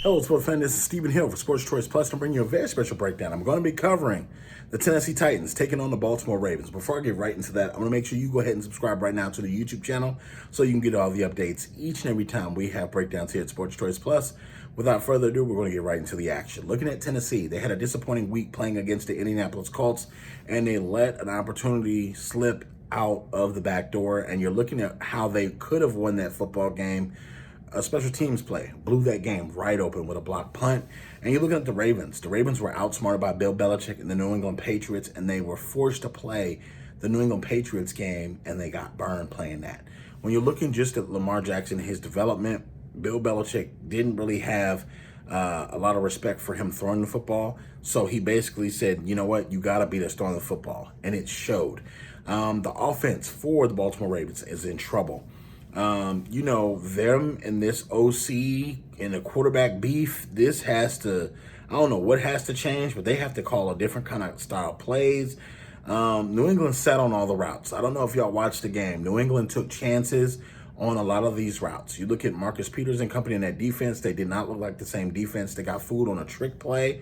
Hello, sports fan. This is Stephen Hill for Sports Choice Plus. I'm bringing you a very special breakdown. I'm going to be covering the Tennessee Titans taking on the Baltimore Ravens. Before I get right into that, I'm going to make sure you go ahead and subscribe right now to the YouTube channel so you can get all the updates each and every time we have breakdowns here at Sports Choice Plus. Without further ado, we're going to get right into the action. Looking at Tennessee, they had a disappointing week playing against the Indianapolis Colts, and they let an opportunity slip out of the back door. And you're looking at how they could have won that football game. A special teams play blew that game right open with a blocked punt. And you're looking at the Ravens. The Ravens were outsmarted by Bill Belichick and the New England Patriots, and they were forced to play the New England Patriots game, and they got burned playing that. When you're looking just at Lamar Jackson, his development, Bill Belichick didn't really have a lot of respect for him throwing the football. So he basically said, you know what, you got to beat us throwing the football. And it showed. The offense for the Baltimore Ravens is in trouble. Them and this OC and the quarterback beef, this has to, I don't know what has to change, but they have to call a different kind of style plays. New England sat on all the routes. I don't know if y'all watched the game. New England took chances on a lot of these routes. You look at Marcus Peters and company in that defense, they did not look like the same defense. They got fooled on a trick play.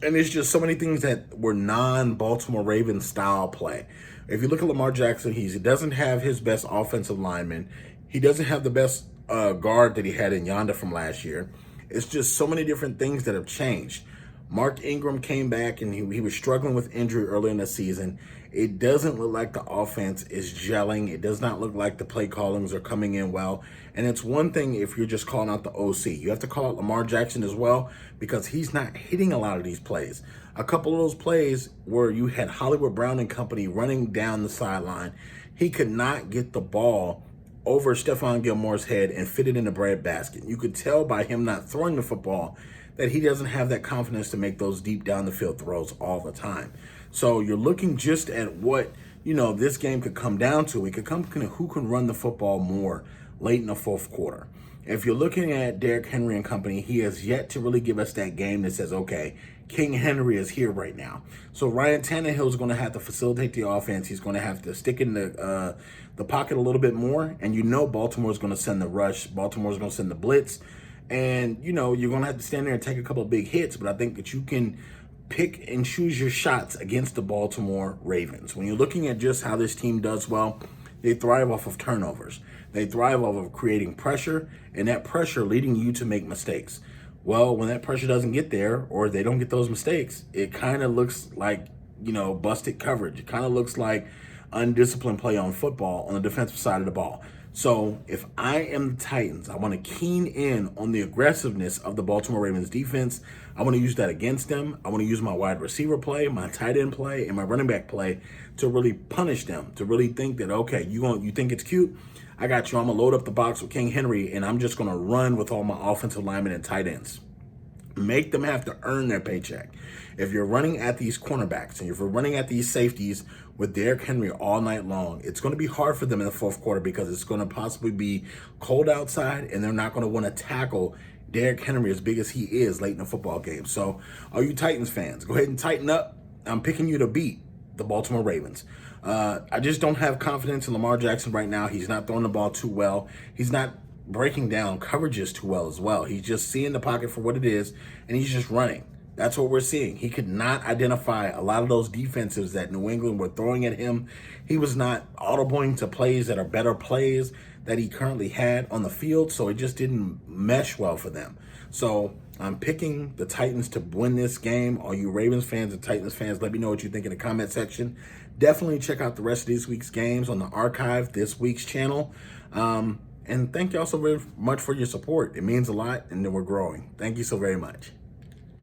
And there's just so many things that were non-Baltimore Ravens style play. If you look at Lamar Jackson, he doesn't have his best offensive lineman. He doesn't have the best guard that he had in Yonder from last year. It's just so many different things that have changed. Mark Ingram came back, and he was struggling with injury early in the season. It doesn't look like the offense is gelling. It does not look like the play callings are coming in well. And it's one thing if you're just calling out the OC. You have to call out Lamar Jackson as well, because he's not hitting a lot of these plays. A couple of those plays where you had Hollywood Brown and company running down the sideline, he could not get the ball over Stephon Gilmore's head and fit it in the breadbasket. You could tell by him not throwing the football that he doesn't have that confidence to make those deep down the field throws all the time. So you're looking just at what, this game could come down to. It could come to who can run the football more late in the fourth quarter. If you're looking at Derrick Henry and company, he has yet to really give us that game that says, okay, King Henry is here right now. So Ryan Tannehill is going to have to facilitate the offense. He's going to have to stick in the pocket a little bit more. And Baltimore is going to send the rush. Baltimore is going to send the blitz. And, you're going to have to stand there and take a couple of big hits. But I think that you can pick and choose your shots against the Baltimore Ravens. When you're looking at just how this team does well, they thrive off of turnovers. They thrive off of creating pressure, and that pressure leading you to make mistakes. Well, when that pressure doesn't get there, or they don't get those mistakes, it kind of looks like, busted coverage. It kind of looks like undisciplined play on football on the defensive side of the ball. So if I am the Titans, I want to keen in on the aggressiveness of the Baltimore Ravens defense. I want to use that against them. I want to use my wide receiver play, my tight end play, and my running back play to really punish them, to really think that, okay, you think it's cute? I got you. I'm going to load up the box with King Henry, and I'm just going to run with all my offensive linemen and tight ends. Make them have to earn their paycheck. If you're running at these cornerbacks and if you're running at these safeties with Derrick Henry all night long, it's going to be hard for them in the fourth quarter because it's going to possibly be cold outside, and they're not going to want to tackle Derrick Henry as big as he is late in the football game. So all you Titans fans, go ahead and tighten up. I'm picking you to beat the Baltimore Ravens. I just don't have confidence in Lamar Jackson right now. He's not throwing the ball too well. He's not breaking down coverages too well as well. He's just seeing the pocket for what it is, and he's just running. That's what we're seeing. He could not identify a lot of those defensives that New England were throwing at him. He was not audibling to plays that are better plays that he currently had on the field, so it just didn't mesh well for them. So I'm picking the Titans to win this game. All you Ravens fans and Titans fans, let me know what you think in the comment section. Definitely check out the rest of this week's games on the archive, this week's channel. And thank y'all so very much for your support. It means a lot, and we're growing. Thank you so very much.